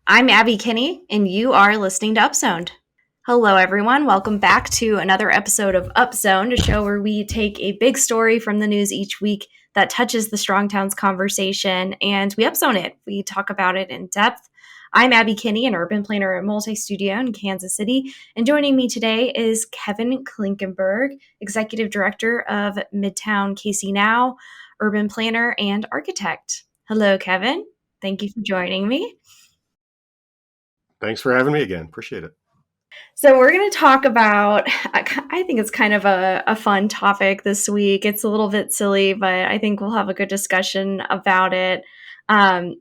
I'm Abby Kinney, and you are listening to Upzoned. Hello, everyone. Welcome back to another episode of Upzoned, a show where we take a big story from the news each week that touches the Strong Towns conversation, and we upzone it. We talk about it in depth. I'm Abby Kinney, an urban planner at Multi-Studio in Kansas City, and joining me today is Kevin Klinkenberg, Executive Director of Midtown KC Now, urban planner and architect. Hello, Kevin. Thank you for joining me. Thanks for having me again. Appreciate it. So we're going to talk about, I think it's kind of a fun topic this week. It's a little bit silly, but I think we'll have a good discussion about it.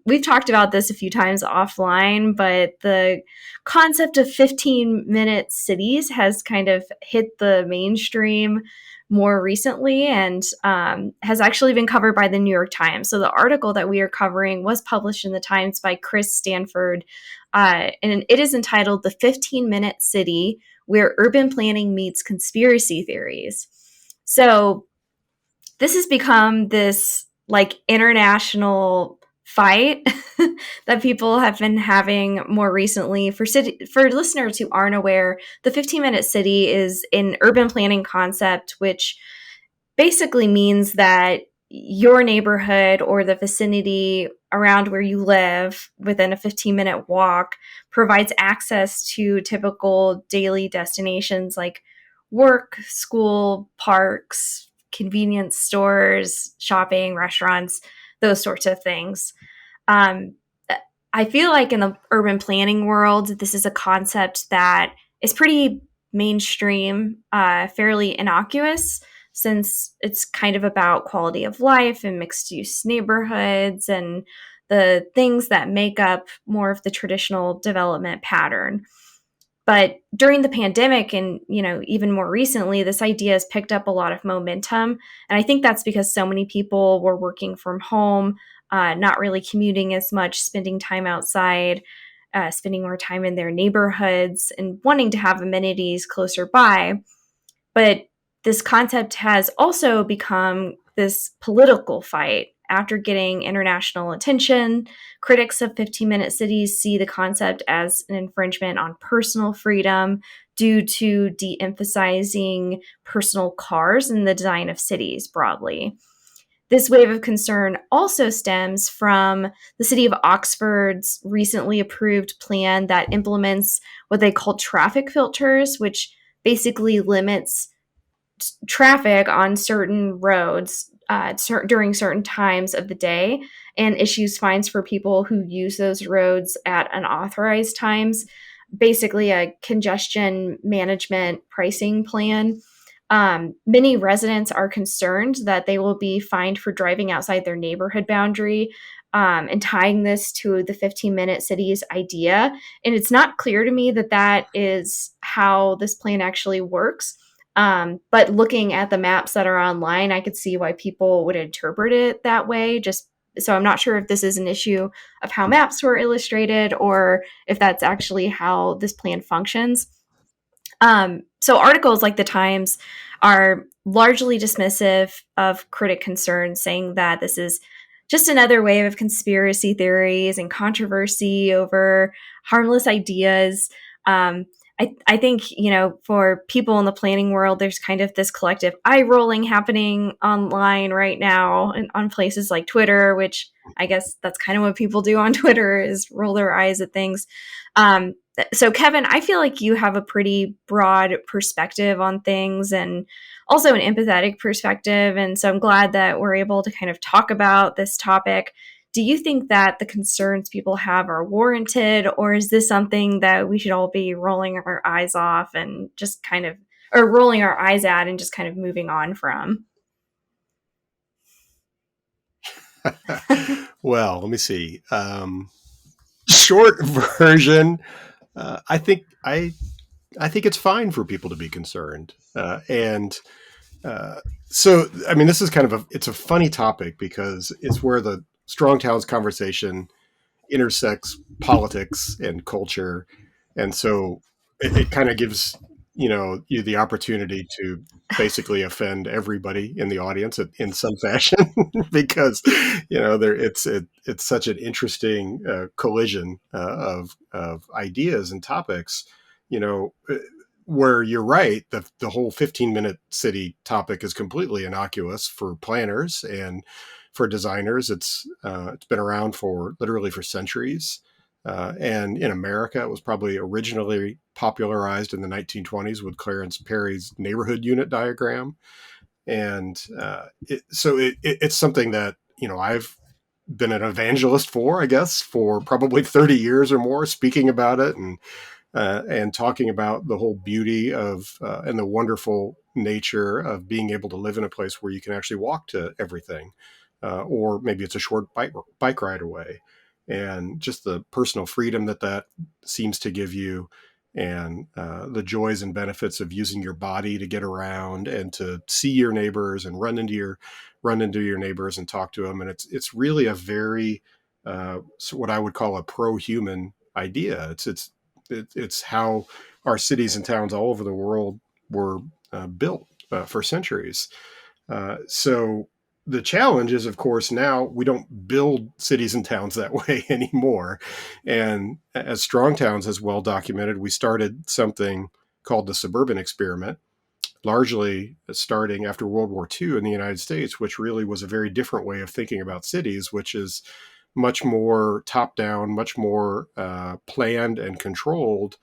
We've talked about this a few times offline, but the concept of 15-minute cities has kind of hit the mainstream more recently and has actually been covered by the New York Times. So the article that we are covering was published in the Times by Chris Stanford, and it is entitled The 15-Minute City, Where Urban Planning Meets Conspiracy Theories. So this has become this like international fight that people have been having more recently. For listeners who aren't aware, the 15-minute city is an urban planning concept, which basically means that your neighborhood or the vicinity around where you live within a 15-minute walk provides access to typical daily destinations like work, school, parks, convenience stores, shopping, restaurants, those sorts of things. I feel like in the urban planning world, this is a concept that is pretty mainstream, fairly innocuous, since it's kind of about quality of life and mixed use neighborhoods and the things that make up more of the traditional development pattern. But during the pandemic and, even more recently, this idea has picked up a lot of momentum. And I think that's because so many people were working from home, not really commuting as much, spending time outside, spending more time in their neighborhoods and wanting to have amenities closer by. But this concept has also become this political fight. After getting international attention, critics of 15-minute cities see the concept as an infringement on personal freedom due to de-emphasizing personal cars in the design of cities broadly. This wave of concern also stems from the city of Oxford's recently approved plan that implements what they call traffic filters, which basically limits traffic on certain roads during certain times of the day and issues fines for people who use those roads at unauthorized times. Basically, a congestion management pricing plan. Many residents are concerned that they will be fined for driving outside their neighborhood boundary, and tying this to the 15-minute cities idea. And it's not clear to me that that is how this plan actually works. But looking at the maps that are online, I could see why people would interpret it that way. So I'm not sure if this is an issue of how maps were illustrated or if that's actually how this plan functions. So articles like the Times are largely dismissive of critic concerns, saying that this is just another wave of conspiracy theories and controversy over harmless ideas. I think, for people in the planning world, there's kind of this collective eye rolling happening online right now and on places like Twitter, which I guess that's kind of what people do on Twitter is roll their eyes at things. So Kevin, I feel like you have a pretty broad perspective on things and also an empathetic perspective. And so I'm glad that we're able to kind of talk about this topic. Do you think that the concerns people have are warranted, or is this something that we should all be rolling our eyes off and just kind of, or rolling our eyes at and just kind of moving on from? Well, let me see. Short version. I think it's fine for people to be concerned, so I mean, this is kind of it's a funny topic because it's where the Strong Towns conversation intersects politics and culture, and so it kind of gives the opportunity to basically offend everybody in the audience in some fashion because it's such an interesting collision of ideas and topics, you know, where you're right, the whole 15-minute city topic is completely innocuous for planners and for designers. It's been around for literally for centuries. And in America, it was probably originally popularized in the 1920s with Clarence Perry's neighborhood unit diagram. And it's something that, I've been an evangelist for, I guess, for probably 30 years or more, speaking about it and talking about the whole beauty of and the wonderful nature of being able to live in a place where you can actually walk to everything, or maybe it's a short bike ride away, and just the personal freedom that seems to give you, and the joys and benefits of using your body to get around and to see your neighbors and run into your neighbors and talk to them, and it's really a very what I would call a pro-human idea. It's how our cities and towns all over the world were built for centuries. So the challenge is, of course, now we don't build cities and towns that way anymore. And as Strong Towns has well documented, we started something called the suburban experiment, largely starting after World War II in the United States, which really was a very different way of thinking about cities, which is much more top down, much more planned and controlled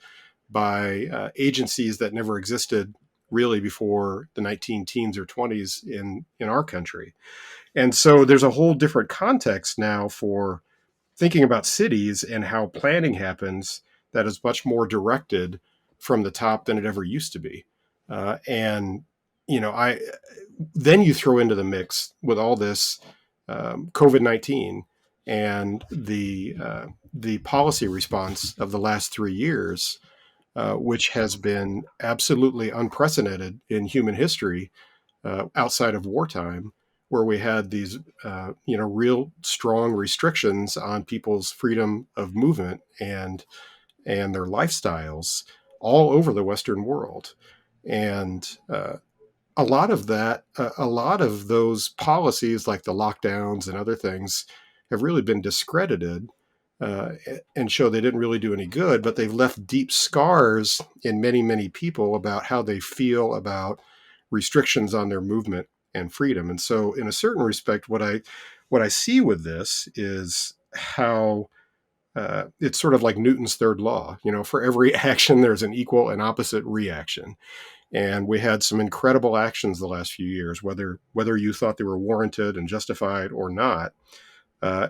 by agencies that never existed really before the 19 teens or 20s in our country. And so there's a whole different context now for thinking about cities and how planning happens that is much more directed from the top than it ever used to be. And, I then you throw into the mix with all this COVID-19 and the policy response of the last 3 years, which has been absolutely unprecedented in human history outside of wartime, where we had these, real strong restrictions on people's freedom of movement and their lifestyles all over the Western world. And a lot of those policies, like the lockdowns and other things, have really been discredited uh, and show they didn't really do any good, but they've left deep scars in many, many people about how they feel about restrictions on their movement and freedom. And so, in a certain respect, what I see with this is how it's sort of like Newton's third law. For every action, there's an equal and opposite reaction. And we had some incredible actions the last few years, whether you thought they were warranted and justified or not.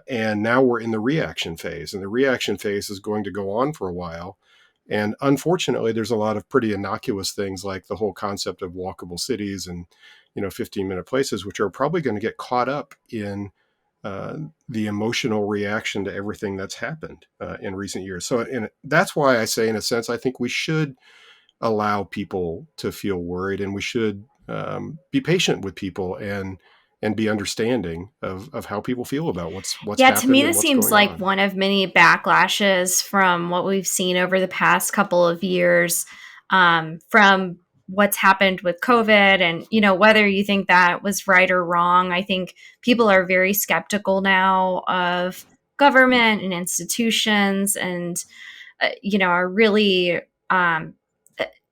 And now we're in the reaction phase, and the reaction phase is going to go on for a while. And unfortunately, there's a lot of pretty innocuous things like the whole concept of walkable cities and 15-minute places, which are probably going to get caught up in the emotional reaction to everything that's happened in recent years. So, that's why I say, in a sense, I think we should allow people to feel worried, and we should be patient with people and be understanding of how people feel about what's Yeah, to happened me, and this what's seems going like on. one of many backlashes from what we've seen over the past couple of years, from what's happened with COVID. And, whether you think that was right or wrong, I think people are very skeptical now of government and institutions, and, are really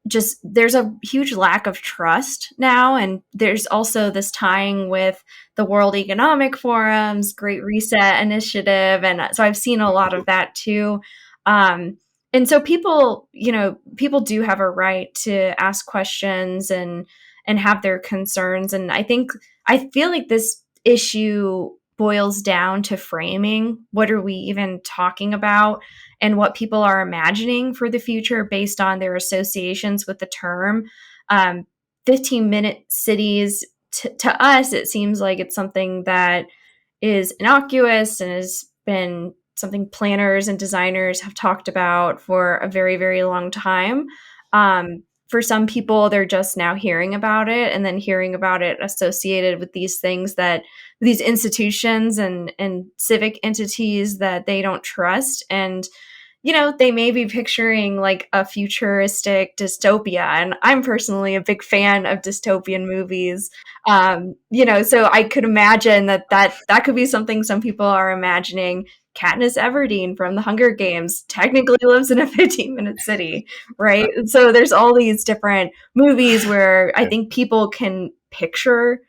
just there's a huge lack of trust now. And there's also this tying with the World Economic Forum's Great Reset initiative. And so I've seen a lot of that too. And so people do have a right to ask questions and have their concerns. And I feel like this issue boils down to framing. What are we even talking about? And what people are imagining for the future based on their associations with the term. 15-minute cities, to us, it seems like it's something that is innocuous and has been something planners and designers have talked about for a very, very long time. For some people, they're just now hearing about it, and then hearing about it associated with these things that these institutions and civic entities that they don't trust. And they may be picturing like a futuristic dystopia. And I'm personally a big fan of dystopian movies. So I could imagine that could be something some people are imagining. Katniss Everdeen from the Hunger Games technically lives in a 15-minute city, right? So there's all these different movies where I think people can picture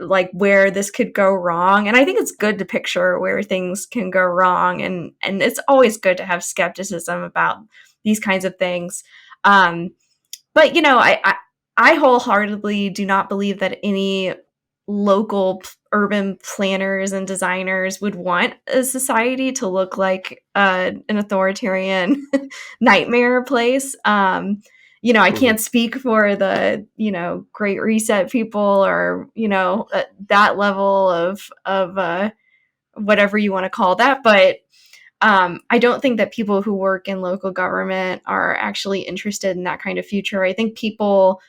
like where this could go wrong, and I think it's good to picture where things can go wrong, and it's always good to have skepticism about these kinds of things. But I wholeheartedly do not believe that any local urban planners and designers would want a society to look like an authoritarian nightmare place. I Mhm. can't speak for the Great Reset people, or that level of whatever you want to call that, but I don't think that people who work in local government are actually interested in that kind of future. I think people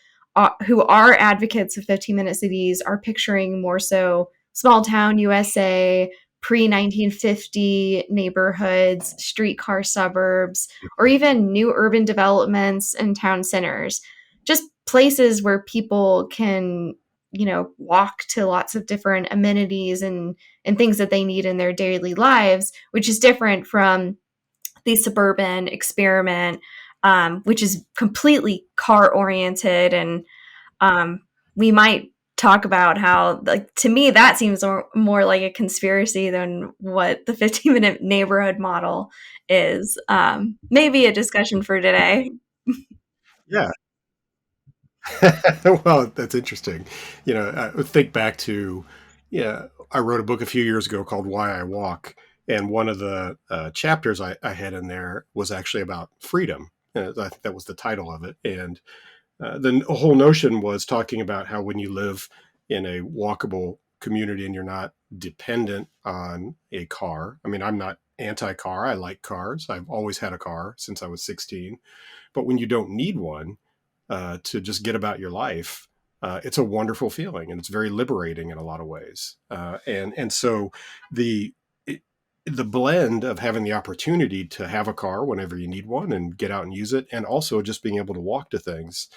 who are advocates of 15-minute cities are picturing more so small town USA, pre 1950 neighborhoods, streetcar suburbs, or even new urban developments and town centers. Just places where people can, walk to lots of different amenities and things that they need in their daily lives, which is different from the suburban experiment, which is completely car oriented. And we might talk about how, like, to me, that seems more like a conspiracy than what the 15-minute neighborhood model is. Maybe a discussion for today. Yeah. Well, that's interesting. I think back to, yeah, I wrote a book a few years ago called Why I Walk. And one of the chapters I had in there was actually about freedom. I think that was the title of it. And the whole notion was talking about how when you live in a walkable community and you're not dependent on a car. I mean, I'm not anti-car. I like cars. I've always had a car since I was 16. But when you don't need one, to just get about your life, it's a wonderful feeling, and it's very liberating in a lot of ways. And so the it, the blend of having the opportunity to have a car whenever you need one and get out and use it, and also just being able to walk to things,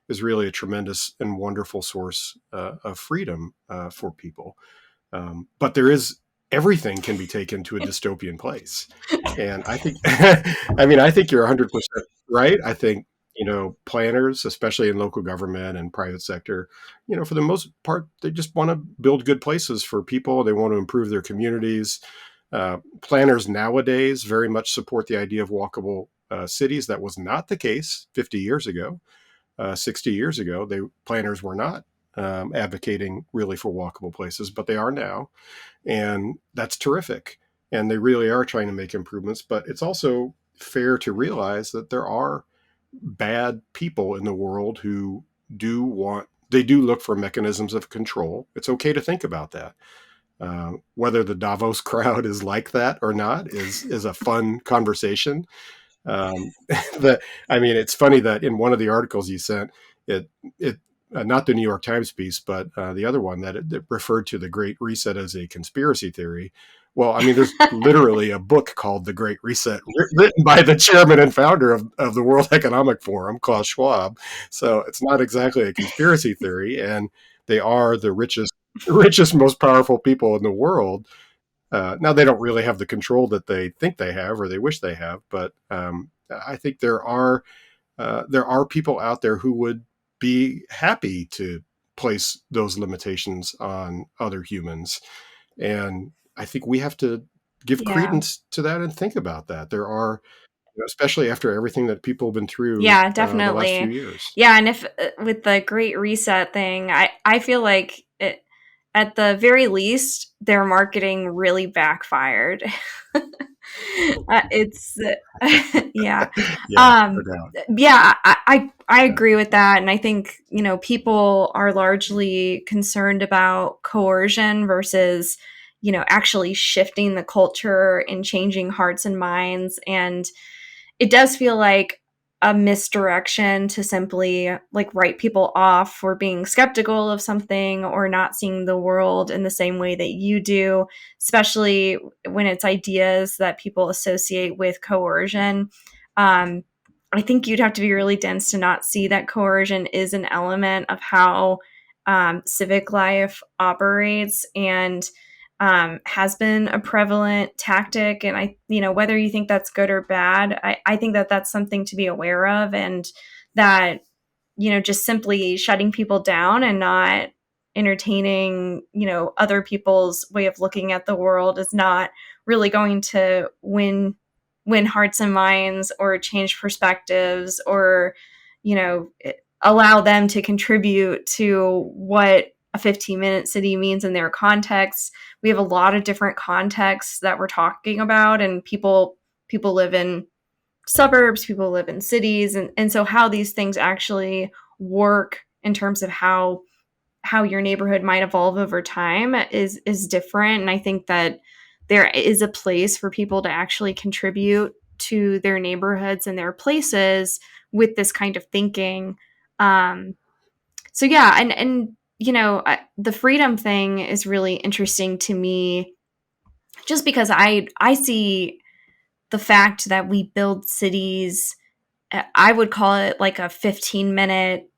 is really a tremendous and wonderful source of freedom for people. But there is everything can be taken to a dystopian place, and I think, I mean, I think you're 100% right. I think planners, especially in local government and private sector, for the most part, they just want to build good places for people. They want to improve their communities. Planners nowadays very much support the idea of walkable cities. That was not the case 50 years ago. 60 years ago, planners were not advocating really for walkable places, but they are now, and that's terrific. And they really are trying to make improvements. But it's also fair to realize that there are bad people in the world who they do look for mechanisms of control. It's okay to think about that. Whether the Davos crowd is like that or not is a fun conversation. That I mean, it's funny that in one of the articles you sent, it not the New York Times piece, but the other one that it referred to the Great Reset as a conspiracy theory. Well, I mean, there's literally a book called The Great Reset, written by the chairman and founder of the World Economic Forum, Klaus Schwab. So it's not exactly a conspiracy theory, and they are the richest, most powerful people in the world. Now they don't really have the control that they think they have or they wish they have, but I think there are people out there who would be happy to place those limitations on other humans, and I think we have to give Yeah. credence to that and think about that. There are, especially after everything that people have been through Yeah, the last few definitely. years. Yeah, and if with the Great Reset thing, I feel like at the very least their marketing really backfired. It's yeah. Yeah, no doubt. Yeah, I agree with that, and I think people are largely concerned about coercion versus actually shifting the culture and changing hearts and minds. And it does feel like a misdirection to simply like write people off for being skeptical of something or not seeing the world in the same way that you do, especially when it's ideas that people associate with coercion. Um, I think you'd have to be really dense to not see that coercion is an element of how civic life operates, and has been a prevalent tactic. And whether you think that's good or bad, I think that that's something to be aware of, and that, just simply shutting people down and not entertaining, other people's way of looking at the world is not really going to win hearts and minds or change perspectives or, allow them to contribute to what a 15-minute city means in their context. We have a lot of different contexts that we're talking about, and people live in suburbs, people live in cities, and so how these things actually work in terms of how your neighborhood might evolve over time is different. And I think that there is a place for people to actually contribute to their neighborhoods and their places with this kind of thinking. So yeah, and the freedom thing is really interesting to me, just because I see the fact that we build cities. I would call it like a 15-minute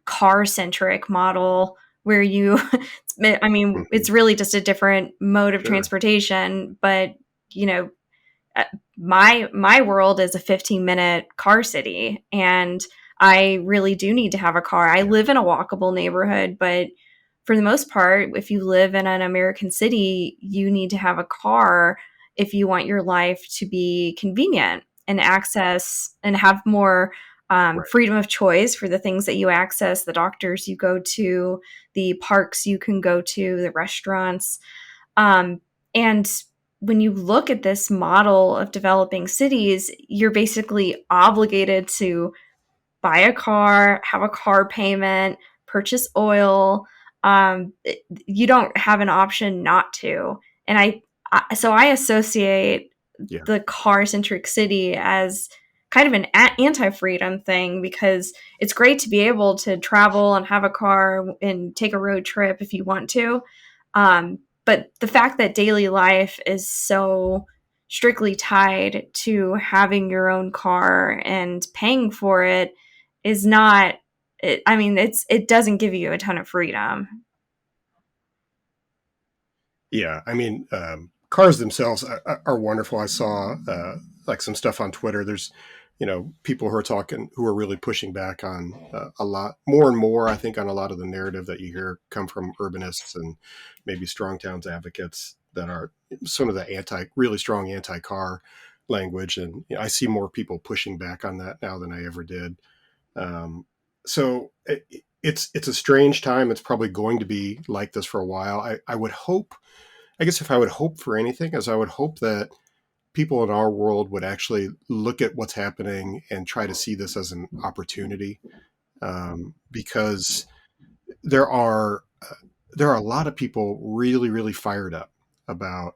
car centric model where I mean, Mhm. it's really just a different mode of Sure. transportation, but you know, my world is a 15-minute car city, and I really do need to have a car. I Yeah. live in a walkable neighborhood, but for the most part, if you live in an American city, you need to have a car if you want your life to be convenient and access and have more Right. freedom of choice for the things that you access, the doctors you go to, the parks you can go to, the restaurants. And when you look at this model of developing cities, you're basically obligated to buy a car, have a car payment, purchase oil. You don't have an option not to. And so I associate Yeah. the car centric city as kind of an anti freedom thing, because it's great to be able to travel and have a car and take a road trip if you want to. But the fact that daily life is so strictly tied to having your own car and paying for it is not I mean, it doesn't give you a ton of freedom. Yeah, I mean, cars themselves are wonderful. I saw like some stuff on Twitter. There's, people who are talking, who are really pushing back on a lot more and more. I think on a lot of the narrative that you hear come from urbanists and maybe strong towns advocates that are some of the really strong anti-car language, and I see more people pushing back on that now than I ever did. Um, so it's a strange time. It's probably going to be like this for a while. I would hope, I guess if I would hope for anything, is I would hope that people in our world would actually look at what's happening and try to see this as an opportunity, because there are there are a lot of people really really fired up about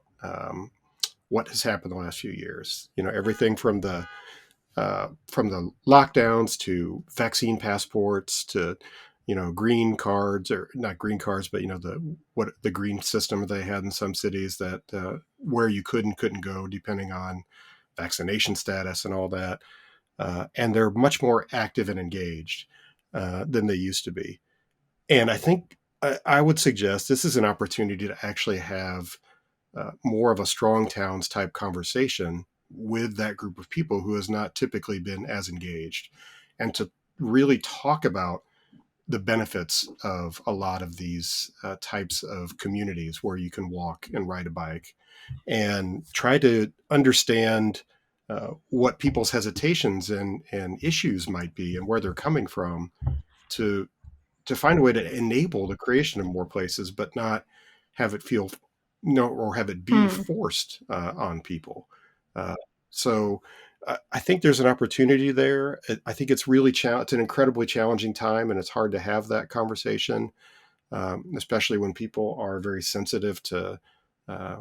what has happened the last few years. Everything from the lockdowns to vaccine passports to green cards, or not green cards, but the green system they had in some cities, that where you couldn't go depending on vaccination status and all that, and they're much more active and engaged than they used to be. And I think I would suggest this is an opportunity to actually have more of a strong towns type conversation with that group of people who has not typically been as engaged, and to really talk about the benefits of a lot of these types of communities where you can walk and ride a bike, and try to understand what people's hesitations and issues might be and where they're coming from, to find a way to enable the creation of more places, but not have it feel no or have it be Hmm. forced on people. Uh, so I think there's an opportunity there. I think it's really it's an incredibly challenging time, and it's hard to have that conversation, especially when people are very sensitive to uh,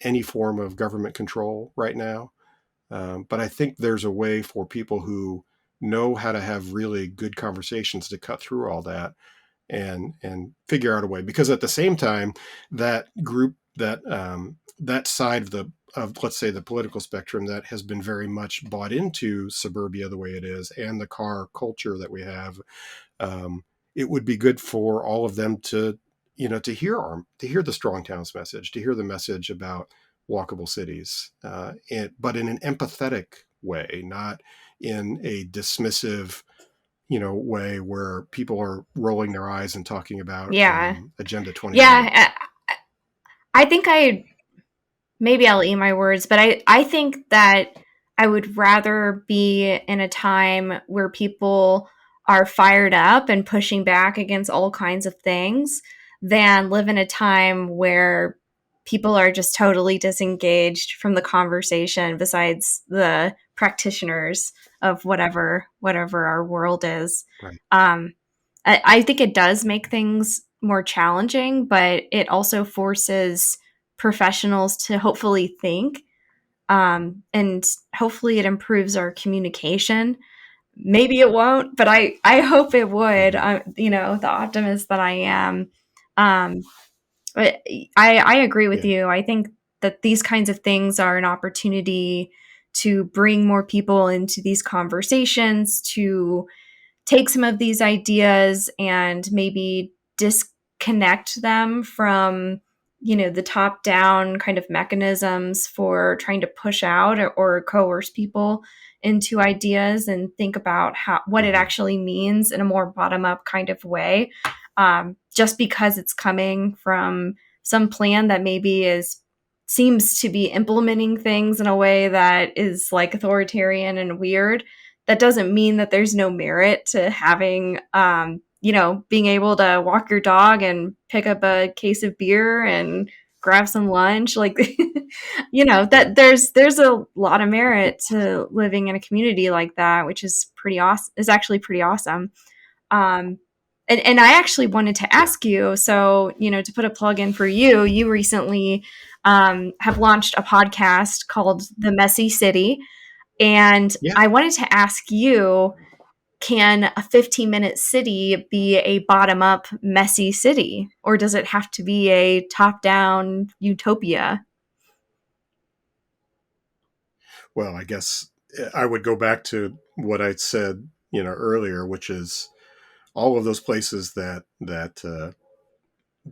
any form of government control right now. But I think there's a way for people who know how to have really good conversations to cut through all that and figure out a way. Because at the same time, that group, that side of let's say the political spectrum that has been very much bought into suburbia the way it is and the car culture that we have, um, it would be good for all of them to, to hear the strong towns message, to hear the message about walkable cities, but in an empathetic way, not in a dismissive, way where people are rolling their eyes and talking about Yeah. Agenda 2030. Yeah. I think maybe I'll eat my words, but I think that I would rather be in a time where people are fired up and pushing back against all kinds of things than live in a time where people are just totally disengaged from the conversation besides the practitioners of whatever our world is. Right. I think it does make things more challenging, but it also forces professionals to hopefully think, and hopefully it improves our communication. Maybe it won't, but I hope it would. Mm-hmm. The optimist that I am. Um, but I agree with Yeah. you. I think that these kinds of things are an opportunity to bring more people into these conversations, to take some of these ideas and maybe disconnect them from the top down kind of mechanisms for trying to push out or coerce people into ideas, and think about what it Mm-hmm. actually means in a more bottom up kind of way. Just because it's coming from some plan that maybe seems to be implementing things in a way that is like authoritarian and weird, that doesn't mean that there's no merit to having, being able to walk your dog and pick up a case of beer and grab some lunch. Like, Yeah. that there's a lot of merit to living in a community like that, which is pretty awesome. Is actually pretty awesome. Um, and I actually wanted to Yeah. ask you, so, to put a plug in for you, you recently have launched a podcast called The Messy City. And Yeah. I wanted to ask you, can a 15-minute city be a bottom up, messy city? Or does it have to be a top down utopia? Well, I guess I would go back to what I said, earlier, which is all of those places that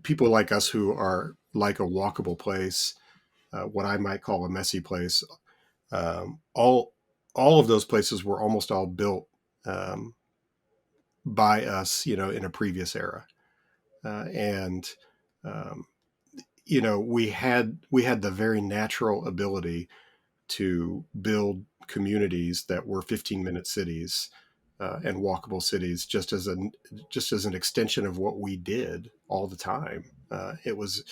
people like us who are like a walkable place, what I might call a messy place, um, all all of those places were almost all built um, by us, in a previous era, and um, we had the very natural ability to build communities that were 15-minute cities, and walkable cities, just as an extension of what we did all the time. It was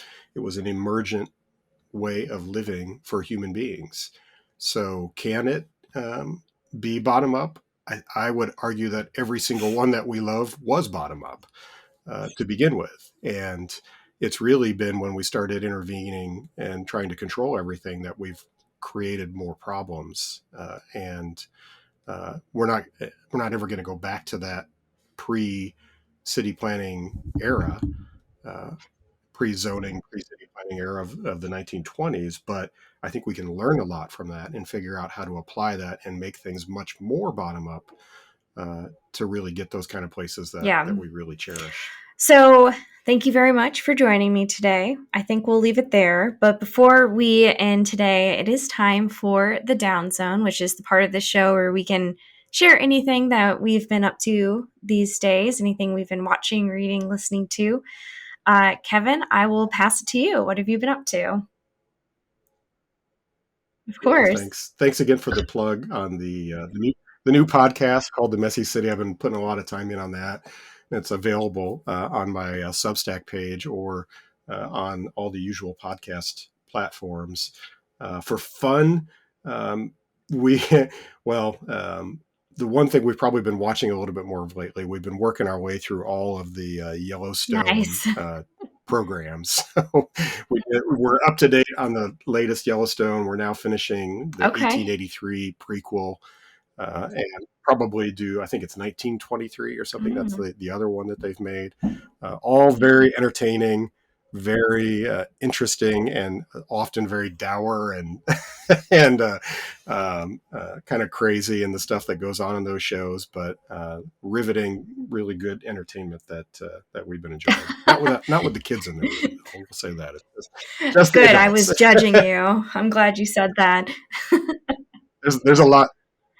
an emergent way of living for human beings. So can it be bottom up? I would argue that every single one that we love was bottom up, to begin with. And it's really been when we started intervening and trying to control everything that we've created more problems. And we're not ever going to go back to that pre city planning era, uh, pre zoning, pre city planning era of the 1920s. But I think we can learn a lot from that and figure out how to apply that and make things much more bottom up, to really get those kind of places that Yeah. that we really cherish. So, thank you very much for joining me today. I think we'll leave it there. But before we end today, it is time for the Down Zone, which is the part of the show where we can share anything that we've been up to these days, anything we've been watching, reading, listening to. Kevin, I will pass it to you. What have you been up to? Of Yeah, course. thanks again for the plug on the new podcast called The Messy City. I've been putting a lot of time in on that. It's available on my Substack page or on all the usual podcast platforms. For fun, we well, the one thing we've probably been watching a little bit more of lately, we've been working our way through all of the Yellowstone Nice. programs. So we're up to date on the latest Yellowstone. We're now finishing the Okay. 1883 prequel, and probably do, I think it's 1923 or something. That's the other one that they've made. All very entertaining, very interesting, and often very dour and and kind of crazy in the stuff that goes on in those shows, but riveting, really good entertainment that we've been enjoying. Not with the kids in there. We'll say that. It's just the Good. I adults. was judging you. I'm glad you said that. There's a lot.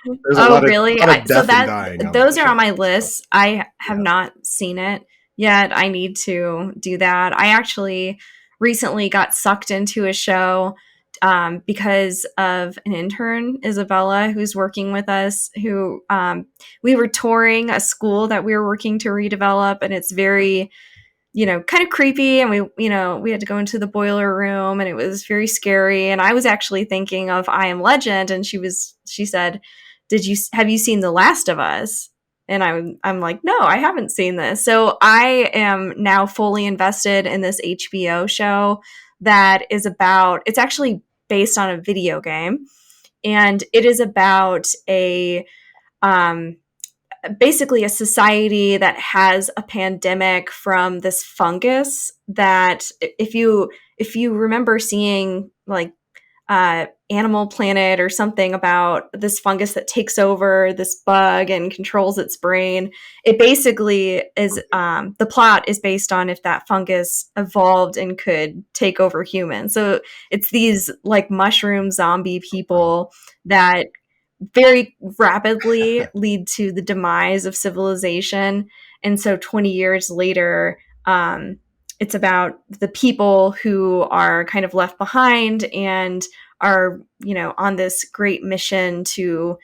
There's Oh, a really? lot of So death and that dying on those that are on show. my So, list. I have yeah. not seen it yet. I need to do that. I actually recently got sucked into a show because of an intern, Isabella, who's working with us. Who we were touring a school that we were working to redevelop, and it's very, kind of creepy. And we had to go into the boiler room, and it was very scary. And I was actually thinking of I Am Legend, and she said, have you seen The Last of Us? And I'm like, no, I haven't seen this. So I am now fully invested in this HBO show that is it's actually based on a video game, and it is about um, basically a society that has a pandemic from this fungus that if you remember seeing like Animal Planet or something about this fungus that takes over this bug and controls its brain. It basically is the plot is based on if that fungus evolved and could take over humans. So it's these like mushroom zombie people that very rapidly lead to the demise of civilization. And so 20 years later, it's about the people who are kind of left behind and are, on this great mission to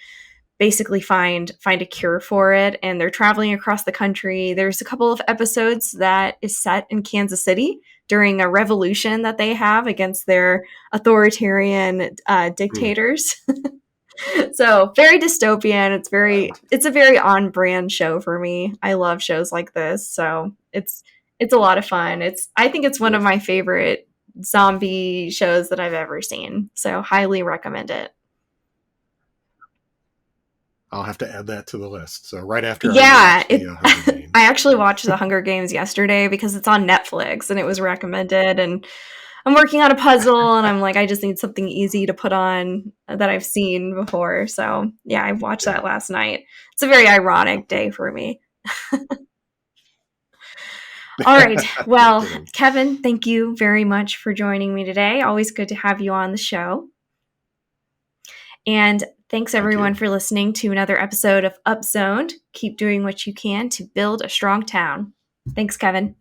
basically find a cure for it. And they're traveling across the country. There's a couple of episodes that is set in Kansas City during a revolution that they have against their authoritarian dictators. So very dystopian. It's a very on brand show for me. I love shows like this. So it's a lot of fun. I think it's one of my favorite zombie shows that I've ever seen. So highly recommend it. I'll have to add that to the list. So right after I Yeah, watch the Hunger I Games. actually watched The Hunger Games yesterday because it's on Netflix and it was recommended, and I'm working on a puzzle and I'm like, I just need something easy to put on that I've seen before. So yeah, I watched Yeah. that last night. It's a very ironic day for me. All right. Well, Kevin, thank you very much for joining me today. Always good to have you on the show. And thanks everyone for listening to another episode of Upzoned. Keep doing what you can to build a strong town. Thanks, Kevin.